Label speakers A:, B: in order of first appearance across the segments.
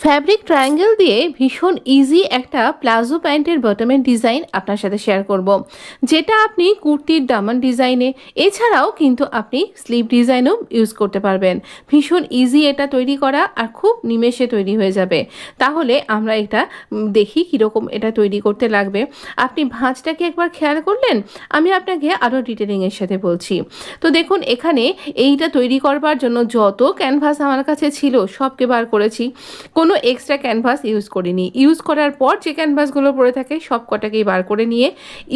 A: Fabric triangle দিয়ে ভীষণ easy একটা প্লাজো প্যান্টের বটমের ডিজাইন আপনার সাথে শেয়ার করব, যেটা আপনি কুর্তির দামান ডিজাইনে, এছাড়াও কিন্তু আপনি স্লিভ ডিজাইনও ইউজ করতে পারবেন। ভীষণ ইজি এটা তৈরি করা, আর খুব নিমেষে তৈরি হয়ে যাবে। তাহলে আমরা এটা দেখি কীরকম এটা তৈরি করতে লাগবে। আপনি ভাঁজটাকে একবার খেয়াল করলেন, আমি আপনাকে আরও ডিটেলিংয়ের সাথে বলছি। তো দেখুন, এখানে এইটা তৈরি করবার জন্য যত ক্যানভাস আমার কাছে ছিল সবকে বার করেছি, কোনো এক্সট্রা ক্যানভাস ইউজ করিনি। ইউজ করার পর যে ক্যানভাসগুলো পড়ে থাকে সব কটাকেই বার করে নিয়ে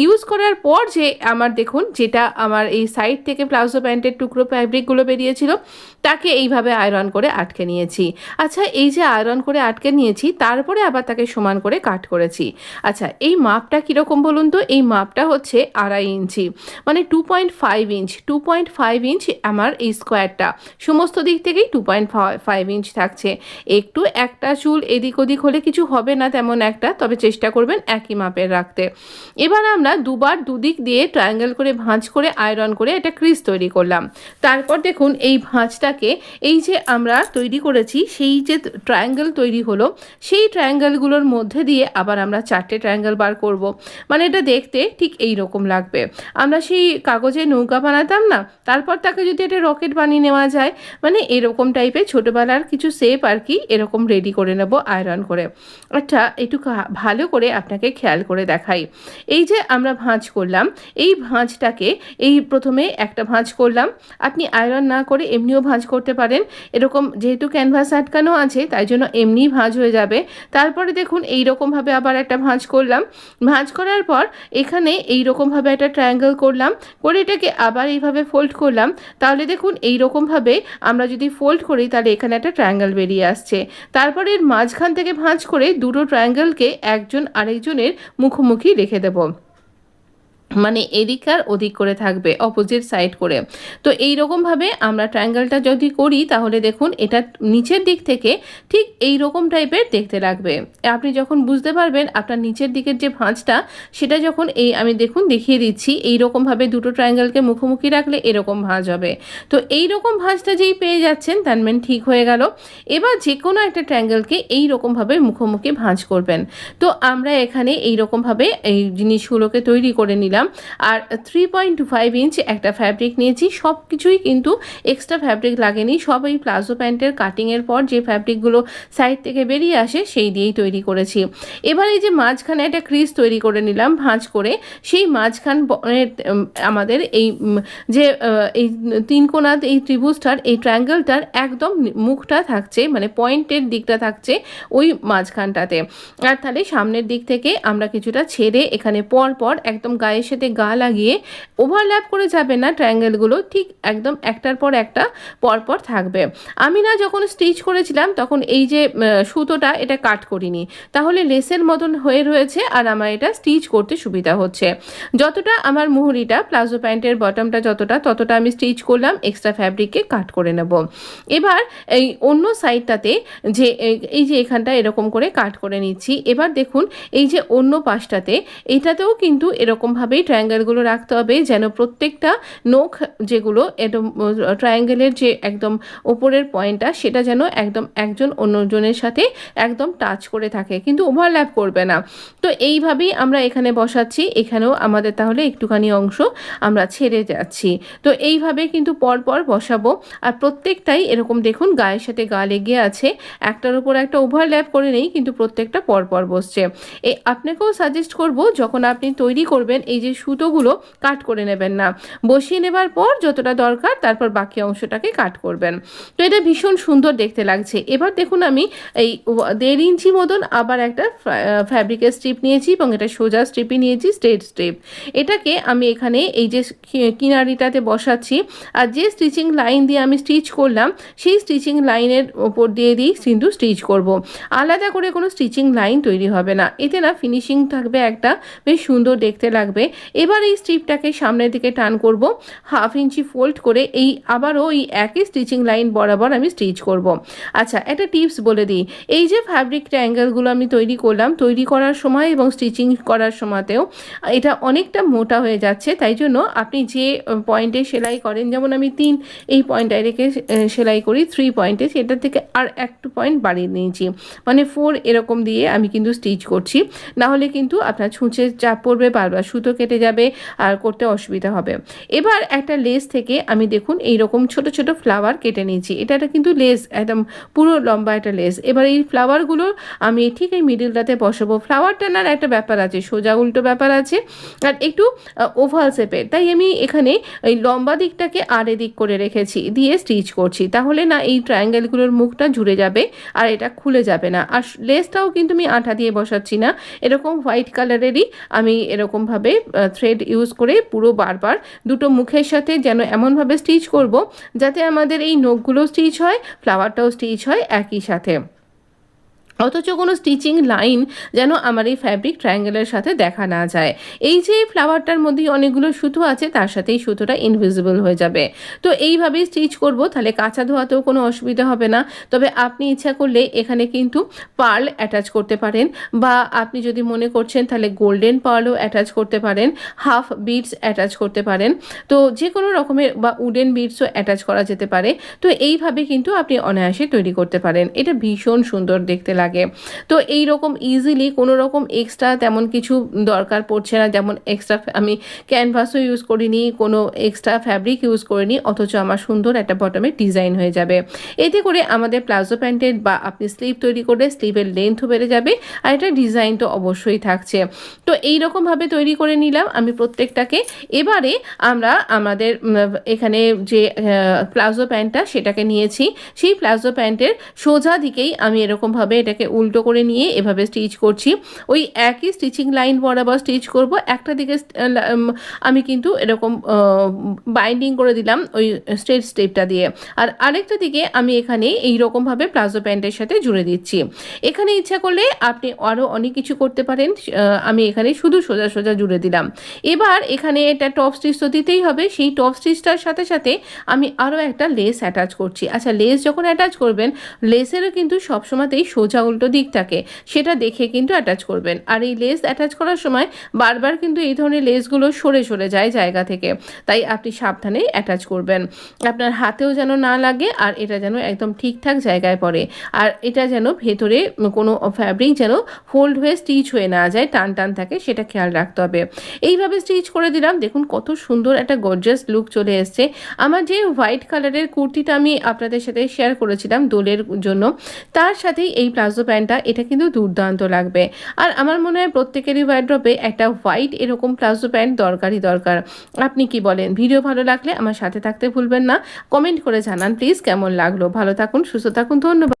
A: ইউজ করার পর যে আমার দেখুন যেটা আমার এই সাইড থেকে প্লাজো প্যান্টের টুকরো ফ্যাব্রিকগুলো বেরিয়েছিল তাকে এইভাবে আয়রন করে আটকে নিয়েছি। আচ্ছা, এই যে আয়রন করে আটকে নিয়েছি তারপরে আবার তাকে সমান করে কাট করেছি। আচ্ছা, এই মাপটা কীরকম বলুন তো? এই মাপটা হচ্ছে 2.5 ইঞ্চি, মানে 2.5 ইঞ্চ। 2.5 ইঞ্চ আমার এই স্কোয়ারটা, সমস্ত দিক থেকেই 2.5 ইঞ্চ থাকছে। একটু একটা চুল এদিক ওদিক হলে কিছু হবে না তেমন একটা, তবে চেষ্টা করবেন একই মাপের রাখতে। এবার আমরা দুবার দুদিক দিয়ে ট্রায়াঙ্গেল করে ভাঁজ করে আয়রন করে একটা ক্রিজ তৈরি করলাম। তারপর দেখুন, এই ভাঁজটাকে এই যে আমরা তৈরি করেছি, সেই যে ট্রায়াঙ্গেল তৈরি হলো, সেই ট্রায়াঙ্গেলগুলোর মধ্যে দিয়ে আবার আমরা 4টে ট্রায়াঙ্গেল বার করব। মানে এটা দেখতে ঠিক এই রকম লাগবে। আমরা সেই কাগজে নৌকা বানাতাম না, তারপর তাকে যদি একটা রকেট বানিয়ে নেওয়া যায়, মানে এরকম টাইপের ছোটোবেলার কিছু শেপ আর কি, এরকম রেডি করে নেব আয়রন করে। আচ্ছা, একটু ভালো করে আপনাকে খেয়াল করে দেখাই। এই যে আমরা ভাঁজ করলাম, এই ভাঁজটাকে এই প্রথমে একটা ভাঁজ করলাম। আপনি আয়রন না করে এমনিও ভাঁজ করতে পারেন। এরকম যেহেতু ক্যানভাস আটকানো আছে তাই জন্য এমনিই ভাঁজ হয়ে যাবে। তারপরে দেখুন এই রকমভাবে আবার একটা ভাঁজ করলাম। ভাঁজ করার পর এখানে এই রকমভাবে একটা ট্রায়াঙ্গেল করলাম, করে এটাকে আবার এইভাবে ফোল্ড করলাম। তাহলে দেখুন এই রকমভাবে আমরা যদি ফোল্ড করি তাহলে এখানে একটা ট্রায়াঙ্গেল বেরিয়ে আসছে। তারপরে এর মাঝখান থেকে ভাঁজ করে দুটো ট্রায়াঙ্গেলকে একজন আরেকজনের মুখোমুখি রেখে দেব, মানে এদিক আর ওদিক করে থাকবে, অপোজিট সাইড করে। তো এই রকমভাবে আমরা ট্রায়াঙ্গেলটা যদি করি তাহলে দেখুন এটা নিচের দিক থেকে ঠিক এই রকম টাইপের দেখতে লাগবে। আপনি যখন বুঝতে পারবেন আপনার নিচের দিকের যে ভাঁজটা, সেটা যখন এই আমি দেখুন দেখিয়ে দিচ্ছি, এই রকমভাবে দুটো ট্রায়াঙ্গেলকে মুখোমুখি রাখলে এরকম ভাঁজ হবে। তো এই রকম ভাঁজটা যেই পেয়ে যাচ্ছেন তার মানে ঠিক হয়ে গেল। এবার যে কোনো একটা ট্রায়াঙ্গেলকে এই রকমভাবে মুখোমুখি ভাঁজ করবেন। তো আমরা এখানে এই রকমভাবে এই জিনিসগুলোকে তৈরি করে নিলাম। আর 3.5 ইঞ্চ একটা ফ্যাব্রিক নিয়েছি। সব কিছুই কিন্তু এক্সট্রা ফ্যাব্রিক লাগেনি, সব এই প্লাজো প্যান্টের কাটিংয়ের পর যে ফ্যাব্রিকগুলো সাইড থেকে বেরিয়ে আসে সেই দিয়েই তৈরি করেছি। এবার এই যে মাঝখানে একটা ক্রিজ তৈরি করে নিলাম ভাঁজ করে, সেই মাঝখান আমাদের এই যে এই তিন কোণার এই ত্রিভুজটার এই ট্রায়াঙ্গেলটার একদম মুখটা থাকছে, মানে পয়েন্টের দিকটা থাকছে ওই মাঝখানটাতে। আর তাহলে সামনের দিক থেকে আমরা কিছুটা ছেড়ে এখানে পর পর একদম গায়ের সাথে গা লাগিয়ে, ওভারল্যাপ করে যাবে না ট্রায়াঙ্গেলগুলো, ঠিক একদম একটার পর একটা পরপর থাকবে। আমি না যখন স্টিচ করেছিলাম তখন এই যে সুতোটা এটা কাট করিনি, তাহলে লেসের মতন হয়ে রয়েছে আর আমার এটা স্টিচ করতে সুবিধা হচ্ছে। যতটা আমার মুহুরিটা প্লাজো প্যান্টের বটমটা যতটা, ততটা আমি স্টিচ করলাম, এক্সট্রা ফ্যাব্রিককে কাট করে নেব। এবার এই অন্য সাইডটাতে যে এই যে এখানটা এরকম করে কাট করে নিচ্ছি। এবার দেখুন এই যে অন্য পাশটাতে, এটাতেও কিন্তু এরকমভাবেই ট্রায়াঙ্গেলগুলো রাখতে হবে, যেন প্রত্যেকটা নখ যেগুলো একদম ট্রায়াঙ্গেলের যে একদম ওপরের পয়েন্টটা, সেটা যেন একদম একজন অন্যজনের সাথে একদম টাচ করে থাকে, কিন্তু ওভারল্যাপ করবে না। তো এইভাবেই আমরা এখানে বসাচ্ছি। এখানেও আমাদের তাহলে একটুখানি অংশ আমরা ছেড়ে যাচ্ছি। তো এইভাবে কিন্তু পরপর বসাবো, আর প্রত্যেকটাই এরকম দেখুন গায়ের সাথে গা লেগে আছে, একটার উপর একটা ওভারল্যাপ করে নেই, কিন্তু প্রত্যেকটা পরপর বসছে। আপনাকেও সাজেস্ট করব, যখন আপনি তৈরি করবেন এই যে সুতোগুলো কাট করে নেবেন না, বসিয়ে নেবার পর যতটা দরকার তারপর বাকি অংশটাকে কাট করবেন। তো এটা ভীষণ সুন্দর দেখতে লাগছে। এবার দেখুন আমি এই 1.5 ইঞ্চি মতন আবার একটা ফ্যাব্রিকের স্ট্রিপ নিয়েছি, এবং এটা সোজা স্ট্রিপই নিয়েছি, স্ট্রেট স্ট্রিপ। এটাকে আমি এখানে এই যে কিনারিটাতে বসাচ্ছি, আর যে স্টিচিং লাইন দিয়ে আমি স্টিচ করলাম সেই স্টিচিং লাইনের ওপর দিয়ে কিন্তু স্টিচ করব। আলাদা করে কোনো স্টিচিং লাইন তৈরি হবে না, এতে না ফিনিশিং থাকবে, একটা বেশ সুন্দর দেখতে লাগবে। এবার এই স্ট্রিপটাকে সামনের দিকে টান করব, 1/2 ইঞ্চি ফোল্ড করে এই আবারও ওই একই স্টিচিং লাইন বরাবর আমি স্টিচ করব। আচ্ছা, একটা টিপস বলে দিই, এই যে ফ্যাব্রিক ট্রায়াঙ্গেলগুলো আমি তৈরি করলাম, তৈরি করার সময় এবং স্টিচিং করার সময়তেও এটা অনেকটা মোটা হয়ে যাচ্ছে, তাই জন্য আপনি যে পয়েন্টে সেলাই করেন, যেমন আমি 3 এই পয়েন্টটায় রেখে সেলাই করি 3 পয়েন্টে, সেটা থেকে আর 1 পয়েন্ট বাড়িয়ে নিয়েছি, মানে 4 এরকম দিয়ে আমি কিন্তু স্টিচ করছি। না হলে কিন্তু আপনার ছুঁচের চাপ পড়বে, বারবার সুতো কেটে যাবে আর করতে অসুবিধা হবে। এবার একটা লেস থেকে আমি দেখুন এইরকম ছোট ছোট ফ্লাওয়ার কেটে নিয়েছি, এটা কিন্তু লেস একদম পুরো লম্বা একটা লেস। এবার এই ফ্লাওয়ারগুলো আমি ঠিক এই মিডিলটাতে বসাবো। ফ্লাওয়ার টানার একটা ব্যাপার আছে, সোজা উল্টো ব্যাপার আছে, আর একটু ওভাল শেপের, তাই আমি এখানে এই লম্বা দিকটাকে আর এদিক করে রেখেছি, দিয়ে স্টিচ করছি। তাহলে না এই ট্রায়াঙ্গেলগুলোর মুখটা জুড়ে যাবে আর এটা খুলে যাবে না। আর লেসটাও কিন্তু আমি আঠা দিয়ে বসাচ্ছি না, এরকম হোয়াইট কালারেরই আমি এরকমভাবে থ্রেড ইউজ করে পুরো বারবার দুটো মুখের সাথে যেন এমনভাবে স্টিচ করব যাতে আমাদের এই নখগুলো স্টিচ হয়, ফ্লাওয়ারটাও স্টিচ হয় একই সাথে, অথচ কোনো স্টিচিং লাইন যেন আমার এই ফ্যাব্রিক ট্রায়াঙ্গেলের সাথে দেখা না যায়। এই যে ফ্লাওয়ারটার মধ্যেই অনেকগুলো সুতো আছে, তার সাথে এই সুতোটা ইনভিজিবল হয়ে যাবে। তো এইভাবেই স্টিচ করব, তাহলে কাঁচা ধোয়াতেও কোনো অসুবিধা হবে না। তবে আপনি ইচ্ছা করলে এখানে কিন্তু পার্ল অ্যাটাচ করতে পারেন, বা আপনি যদি মনে করছেন তাহলে গোল্ডেন পার্লও অ্যাটাচ করতে পারেন, হাফ বিডস অ্যাটাচ করতে পারেন, তো যে কোনো রকমের, বা উডেন বিডসও অ্যাটাচ করা যেতে পারে। তো এইভাবে কিন্তু আপনি অনায়াসে তৈরি করতে পারেন, এটা ভীষণ সুন্দর দেখতে লাগে। তো এই রকম ইজিলি কোনো রকম এক্সট্রা তেমন কিছু দরকার পড়ছে না, যেমন এক্সট্রা আমি ক্যানভাসও ইউজ করিনি, কোনো এক্সট্রা ফ্যাব্রিক ইউজ করিনি, অথচ আমার সুন্দর একটা বটমের ডিজাইন হয়ে যাবে। এতে করে আমাদের প্লাজো প্যান্টের বা আপনি স্লিভ তৈরি করলে স্লিভের লেন্থও বেড়ে যাবে, আর এটা ডিজাইন তো অবশ্যই থাকছে। তো এই রকমভাবে তৈরি করে নিলাম আমি প্রত্যেকটাকে। এবারে আমরা আমাদের এখানে যে প্লাজো প্যান্টটা সেটাকে নিয়েছি, সেই প্লাজো প্যান্টের সোজা দিকেই আমি এরকমভাবে এটাকে উল্টো করে নিয়ে এভাবে স্টিচ করছি। ওই একই স্টিচিং লাইন বরাবর স্টিচ করব। একটা দিকে আমি কিন্তু এরকম বাইন্ডিং করে দিলাম ওই স্ট্রেট স্টেপটা দিয়ে, আর আরেকটা দিকে আমি এখানে এইরকমভাবে প্লাজো প্যান্টের সাথে জুড়ে দিচ্ছি। এখানে ইচ্ছা করলে আপনি আরও অনেক কিছু করতে পারেন, আমি এখানে শুধু সোজা সোজা জুড়ে দিলাম। এবার এখানে এটা টপ স্টিচ তো দিতেই হবে, সেই টপ স্টিচটার সাথে সাথে আমি আরও একটা লেস অ্যাটাচ করছি। আচ্ছা, লেস যখন অ্যাটাচ করবেন, লেসেরও কিন্তু সবসময়তেই সোজা উল্টো দিক থাকে, সেটা দেখে কিন্তু অ্যাটাচ করবেন। আর এই লেস অ্যাটাচ করার সময় বারবার কিন্তু এই ধরনের লেসগুলো সরে সরে যায় জায়গা থেকে, তাই আপনি সাবধানে অ্যাটাচ করবেন, আপনার হাতেও যেন না লাগে, আর এটা যেন একদম ঠিকঠাক জায়গায় পড়ে, আর এটা যেন ভেতরে কোনো ফ্যাব্রিক যেন ফোল্ড হয়ে স্টিচ হয়ে না যায়, টান টান থাকে, সেটা খেয়াল রাখতে হবে। এইভাবে স্টিচ করে দিলাম, দেখুন কত সুন্দর একটা গর্জিয়াস লুক চলে এসছে। আমার যে হোয়াইট কালারের কুর্তিটা আমি আপনাদের সাথে শেয়ার করেছিলাম দোলের জন্য, তার সাথেই এই প্লাজো প্যান্টটা, এটা কিন্তু দুর্দান্ত লাগবে। আর আমার মনে হয় প্রত্যেকেরই ওয়ার্ড্রবে একটা হোয়াইট এরকম প্লাজো প্যান্ট দরকারই দরকার। আপনি কি বলেন? ভিডিও ভালো লাগলে আমার সাথে থাকতে ভুলবেন না, কমেন্ট করে জানান প্লিজ কেমন লাগলো। ভালো থাকুন, সুস্থ থাকুন, ধন্যবাদ।